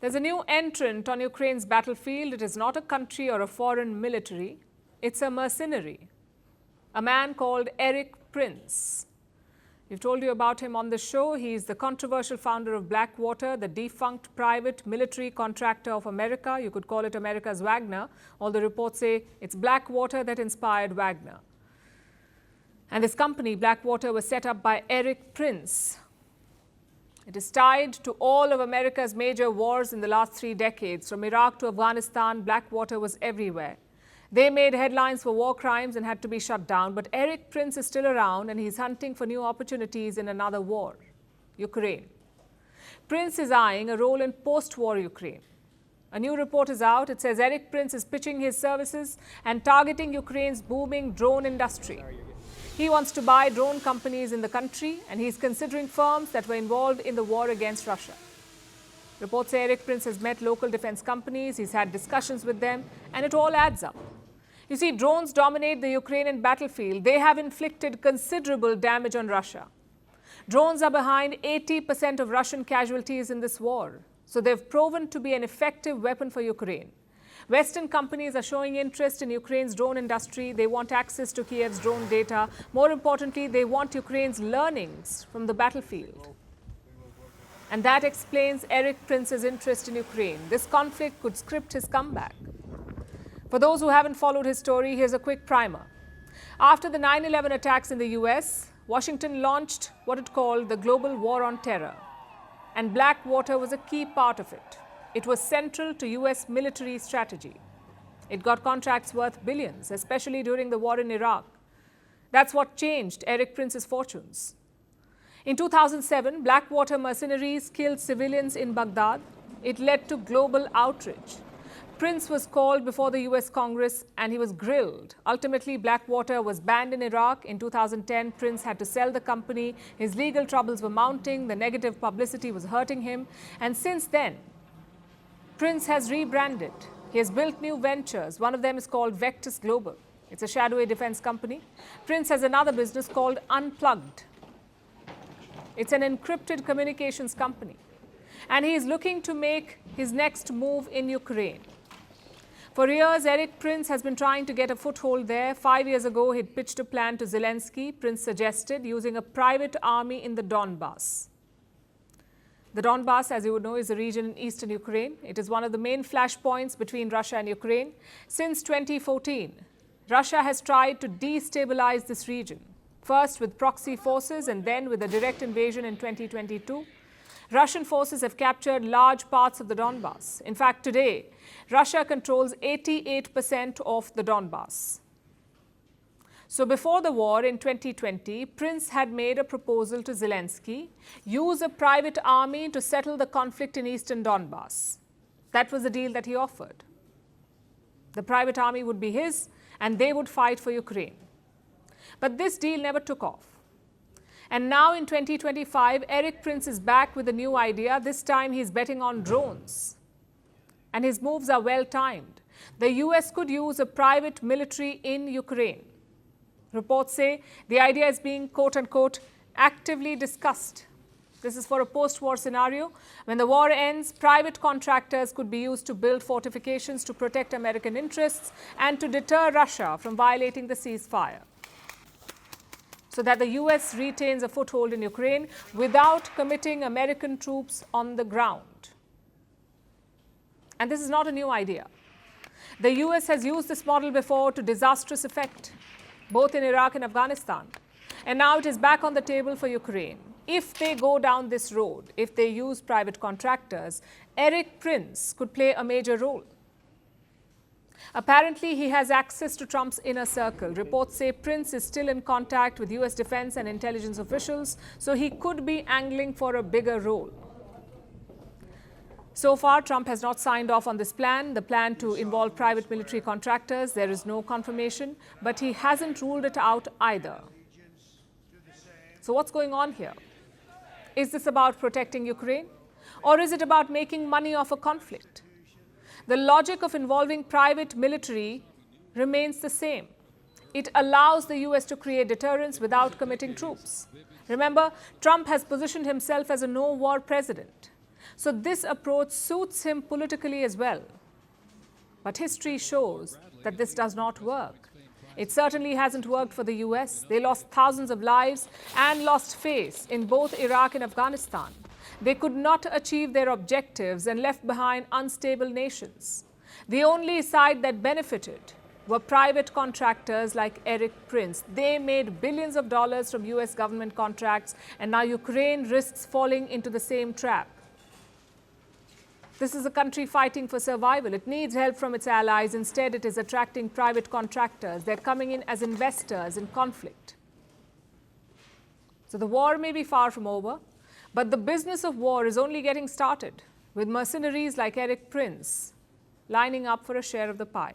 There's a new entrant on Ukraine's battlefield. It is not a country or a foreign military. It's a mercenary, a man called Erik Prince. We've told you about him on the show. He's the controversial founder of Blackwater, the defunct private military contractor of America. You could call it America's Wagner. All the reports say it's Blackwater that inspired Wagner. And this company, Blackwater, was set up by Erik Prince. It is tied to all of America's major wars in the last 3 decades. From Iraq to Afghanistan, Blackwater was everywhere. They made headlines for war crimes and had to be shut down. But Erik Prince is still around and he's hunting for new opportunities in another war, Ukraine. Prince is eyeing a role in post-war Ukraine. A new report is out. It says Erik Prince is pitching his services and targeting Ukraine's booming drone industry. He wants to buy drone companies in the country, and he's considering firms that were involved in the war against Russia. Reports say Erik Prince has met local defense companies, he's had discussions with them, and it all adds up. You see, drones dominate the Ukrainian battlefield. They have inflicted considerable damage on Russia. Drones are behind 80% of Russian casualties in this war, so they've proven to be an effective weapon for Ukraine. Western companies are showing interest in Ukraine's drone industry. They want access to Kiev's drone data. More importantly, they want Ukraine's learnings from the battlefield. And that explains Erik Prince's interest in Ukraine. This conflict could script his comeback. For those who haven't followed his story, here's a quick primer. After the 9/11 attacks in the US, Washington launched what it called the global war on terror. And Blackwater was a key part of it. It was central to US military strategy. It got contracts worth billions, especially during the war in Iraq. That's what changed Erik Prince's fortunes. In 2007, Blackwater mercenaries killed civilians in Baghdad. It led to global outrage. Prince was called before the US Congress and he was grilled. Ultimately, Blackwater was banned in Iraq. In 2010, Prince had to sell the company. His legal troubles were mounting. The negative publicity was hurting him. And since then, Prince has rebranded. He has built new ventures. One of them is called Vectus Global. It's a shadowy defense company. Prince has another business called Unplugged. It's an encrypted communications company. And he is looking to make his next move in Ukraine. For years, Erik Prince has been trying to get a foothold there. 5 years ago, he'd pitched a plan to Zelensky. Prince suggested using a private army in the Donbas. The Donbas, as you would know, is a region in eastern Ukraine. It is one of the main flashpoints between Russia and Ukraine. Since 2014, Russia has tried to destabilize this region, first with proxy forces and then with a direct invasion in 2022. Russian forces have captured large parts of the Donbas. In fact, today, Russia controls 88% of the Donbas. So before the war in 2020, Prince had made a proposal to Zelensky, use a private army to settle the conflict in eastern Donbas. That was the deal that he offered. The private army would be his and they would fight for Ukraine. But this deal never took off. And now in 2025, Erik Prince is back with a new idea. This time he's betting on drones. And his moves are well timed. The US could use a private military in Ukraine. Reports say the idea is being, quote unquote, actively discussed. This is for a post-war scenario. When the war ends, private contractors could be used to build fortifications to protect American interests and to deter Russia from violating the ceasefire, so that the US retains a foothold in Ukraine without committing American troops on the ground. And this is not a new idea. The US has used this model before to disastrous effect, both in Iraq and Afghanistan. And now it is back on the table for Ukraine. If they go down this road, if they use private contractors, Erik Prince could play a major role. Apparently, he has access to Trump's inner circle. Reports say Prince is still in contact with US defense and intelligence officials, so he could be angling for a bigger role. So far, Trump has not signed off on this plan, the plan to involve private military contractors. There is no confirmation, but he hasn't ruled it out either. So what's going on here? Is this about protecting Ukraine? Or is it about making money off a conflict? The logic of involving private military remains the same. It allows the US to create deterrence without committing troops. Remember, Trump has positioned himself as a no-war president. So this approach suits him politically as well. But history shows that this does not work. It certainly hasn't worked for the US. They lost thousands of lives and lost face in both Iraq and Afghanistan. They could not achieve their objectives and left behind unstable nations. The only side that benefited were private contractors like Erik Prince. They made billions of dollars from US government contracts, and now Ukraine risks falling into the same trap. This is a country fighting for survival. It needs help from its allies. Instead, it is attracting private contractors. They're coming in as investors in conflict. So the war may be far from over, but the business of war is only getting started, with mercenaries like Erik Prince lining up for a share of the pie.